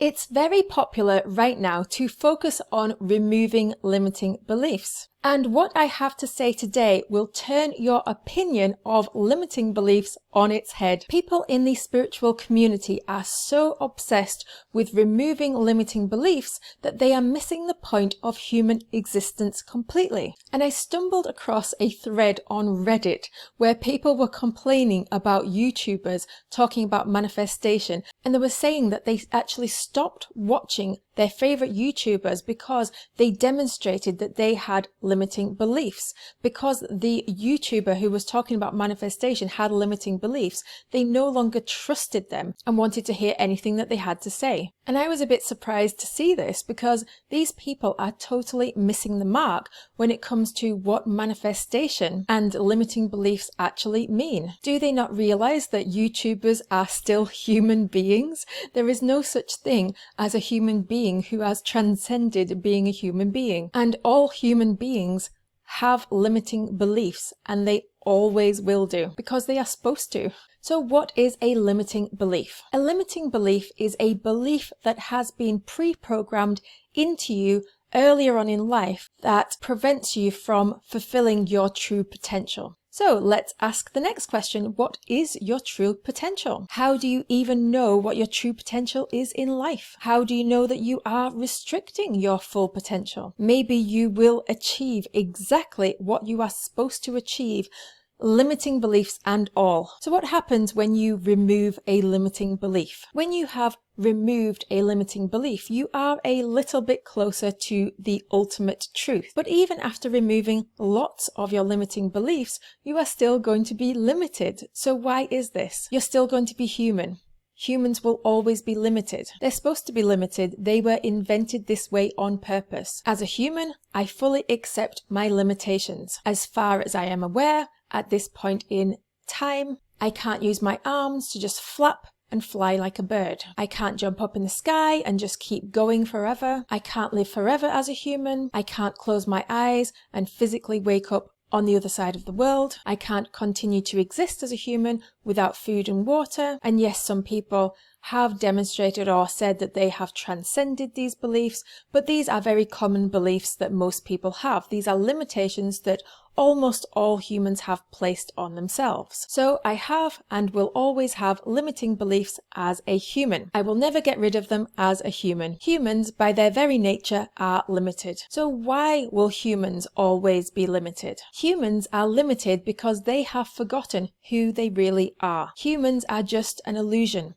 It's very popular right now to focus on removing limiting beliefs. And what I have to say today will turn your opinion of limiting beliefs on its head. People in the spiritual community are so obsessed with removing limiting beliefs that they are missing the point of human existence completely. And I stumbled across a thread on Reddit where people were complaining about YouTubers talking about manifestation, and they were saying that they actually stopped watching their favorite YouTubers because they demonstrated that they had limiting beliefs. Because the YouTuber who was talking about manifestation had limiting beliefs, they no longer trusted them and wanted to hear anything that they had to say. And I was a bit surprised to see this, because these people are totally missing the mark when it comes to what manifestation and limiting beliefs actually mean. Do they not realize that YouTubers are still human beings? There is no such thing as a human being who has transcended being a human being. And all human beings have limiting beliefs, and they always will do, because they are supposed to. So what is a limiting belief? A limiting belief is a belief that has been pre-programmed into you earlier on in life that prevents you from fulfilling your true potential. So let's ask the next question. What is your true potential? How do you even know what your true potential is in life? How do you know that you are restricting your full potential? Maybe you will achieve exactly what you are supposed to achieve, limiting beliefs and all. So what happens when you remove a limiting belief? When you have removed a limiting belief, you are a little bit closer to the ultimate truth. But even after removing lots of your limiting beliefs, you are still going to be limited. So why is this? You're still going to be human. Humans will always be limited. They're supposed to be limited. They were invented this way on purpose. As a human, I fully accept my limitations. As far as I am aware, at this point in time, I can't use my arms to just flap and fly like a bird. I can't jump up in the sky and just keep going forever. I can't live forever as a human. I can't close my eyes and physically wake up on the other side of the world. I can't continue to exist as a human without food and water. And yes, some people have demonstrated or said that they have transcended these beliefs, but these are very common beliefs that most people have. These are limitations that almost all humans have placed on themselves. So I have and will always have limiting beliefs as a human. I will never get rid of them as a human. Humans, by their very nature, are limited. So why will humans always be limited? Humans are limited because they have forgotten who they really are. Humans are just an illusion.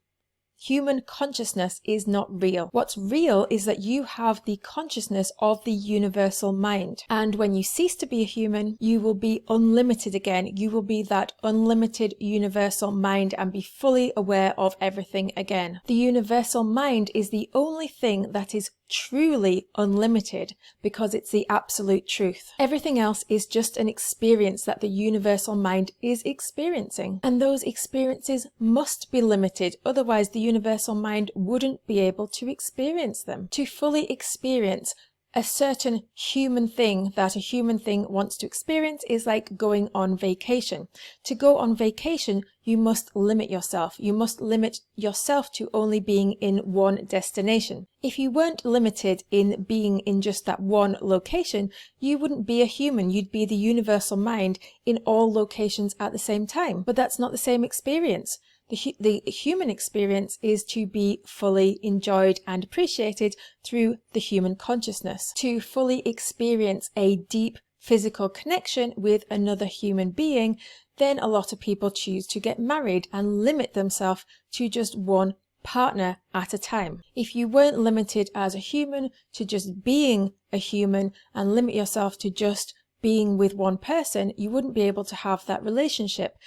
Human consciousness is not real. What's real is that you have the consciousness of the universal mind. And when you cease to be a human, you will be unlimited again. You will be that unlimited universal mind and be fully aware of everything again. The universal mind is the only thing that is truly unlimited because it's the absolute truth. Everything else is just an experience that the universal mind is experiencing. And those experiences must be limited, otherwise the universal mind wouldn't be able to experience them. To fully experience a certain human thing that a human thing wants to experience is like going on vacation. To go on vacation, you must limit yourself. You must limit yourself to only being in one destination. If you weren't limited in being in just that one location, you wouldn't be a human. You'd be the universal mind in all locations at the same time. But that's not the same experience. The human experience is to be fully enjoyed and appreciated through the human consciousness. To fully experience a deep physical connection with another human being, then a lot of people choose to get married and limit themselves to just one partner at a time. If you weren't limited as a human to just being a human and limit yourself to just being with one person, you wouldn't be able to have that relationship.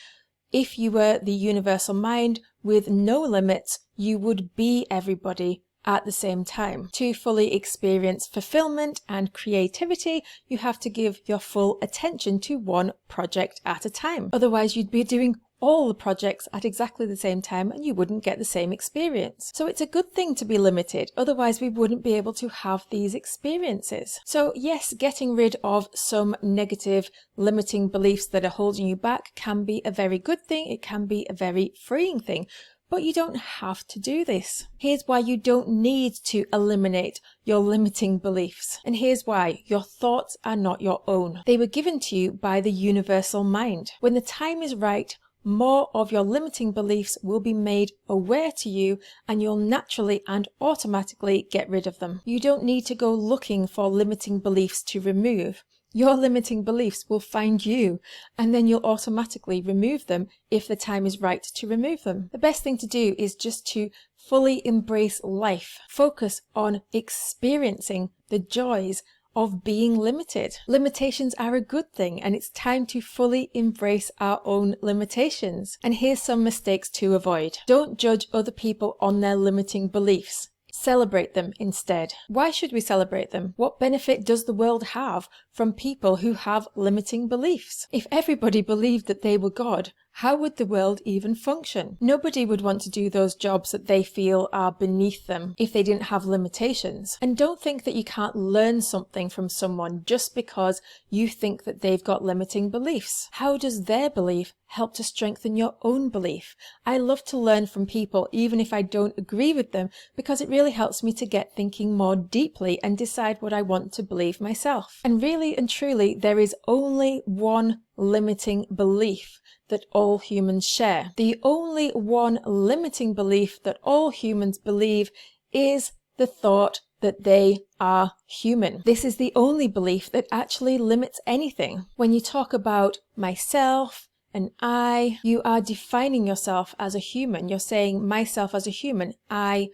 If you were the universal mind with no limits, you would be everybody at the same time. To fully experience fulfillment and creativity, you have to give your full attention to one project at a time. Otherwise, you'd be doing all the projects at exactly the same time and you wouldn't get the same experience. So it's a good thing to be limited, otherwise we wouldn't be able to have these experiences. So yes, getting rid of some negative limiting beliefs that are holding you back can be a very good thing. It can be a very freeing thing. But you don't have to do this. Here's why you don't need to eliminate your limiting beliefs. And here's why: your thoughts are not your own. They were given to you by the universal mind. When the time is right, more of your limiting beliefs will be made aware to you, and you'll naturally and automatically get rid of them. You don't need to go looking for limiting beliefs to remove. Your limiting beliefs will find you, and then you'll automatically remove them if the time is right to remove them. The best thing to do is just to fully embrace life. Focus on experiencing the joys of being limited. Limitations are a good thing, and it's time to fully embrace our own limitations. And here's some mistakes to avoid. Don't judge other people on their limiting beliefs. Celebrate them instead. Why should we celebrate them? What benefit does the world have from people who have limiting beliefs? If everybody believed that they were God, how would the world even function? Nobody would want to do those jobs that they feel are beneath them if they didn't have limitations. And don't think that you can't learn something from someone just because you think that they've got limiting beliefs. How does their belief help to strengthen your own belief? I love to learn from people even if I don't agree with them, because it really helps me to get thinking more deeply and decide what I want to believe myself. And really and truly, there is only one limiting belief that all humans share. The only one limiting belief that all humans believe is the thought that they are human. This is the only belief that actually limits anything. When you talk about myself and I, you are defining yourself as a human. You're saying myself as a human, I,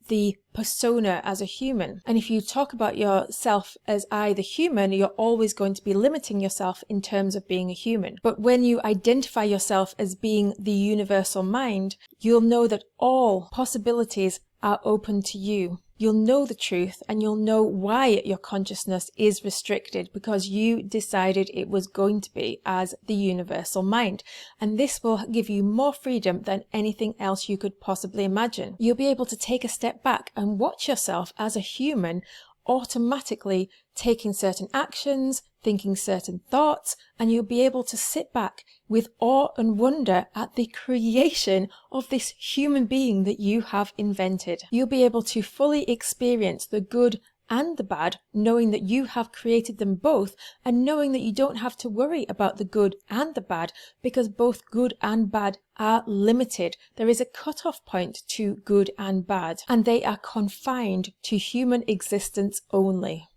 the persona as a human. And if you talk about yourself as I, the human, you're always going to be limiting yourself in terms of being a human. But when you identify yourself as being the universal mind, you'll know that all possibilities are open to you. You'll know the truth, and you'll know why your consciousness is restricted, because you decided it was going to be as the universal mind. And this will give you more freedom than anything else you could possibly imagine. You'll be able to take a step back and watch yourself as a human automatically taking certain actions, thinking certain thoughts, and you'll be able to sit back with awe and wonder at the creation of this human being that you have invented. You'll be able to fully experience the good and the bad, knowing that you have created them both, and knowing that you don't have to worry about the good and the bad, because both good and bad are limited. There is a cutoff point to good and bad, and they are confined to human existence only.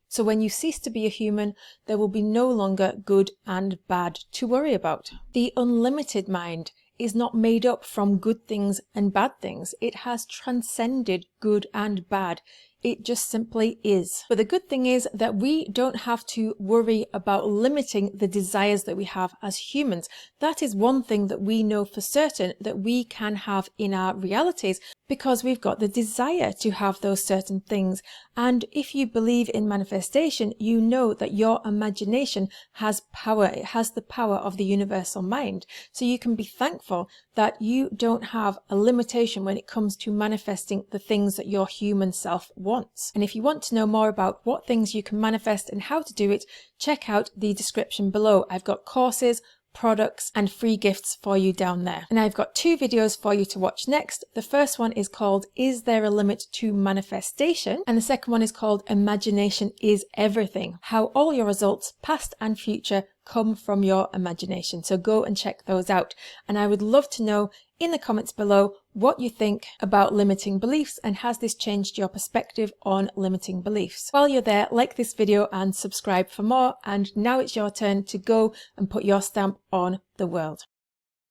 So when you cease to be a human, there will be no longer good and bad to worry about. The unlimited mind is not made up from good things and bad things. It has transcended good and bad. It just simply is. But the good thing is that we don't have to worry about limiting the desires that we have as humans. That is one thing that we know for certain that we can have in our realities, because we've got the desire to have those certain things. And if you believe in manifestation, you know that your imagination has power. It has the power of the universal mind. So you can be thankful that you don't have a limitation when it comes to manifesting the things that your human self wants. And if you want to know more about what things you can manifest and how to do it, check out the description below. I've got courses, products and free gifts for you down there. And I've got 2 videos for you to watch next. The first one is called Is There a Limit to Manifestation? And the second one is called Imagination is Everything. How all your results, past and future, come from your imagination. So go and check those out. And I would love to know in the comments below what you think about limiting beliefs, and has this changed your perspective on limiting beliefs? While you're there, like this video and subscribe for more. And now it's your turn to go and put your stamp on the world.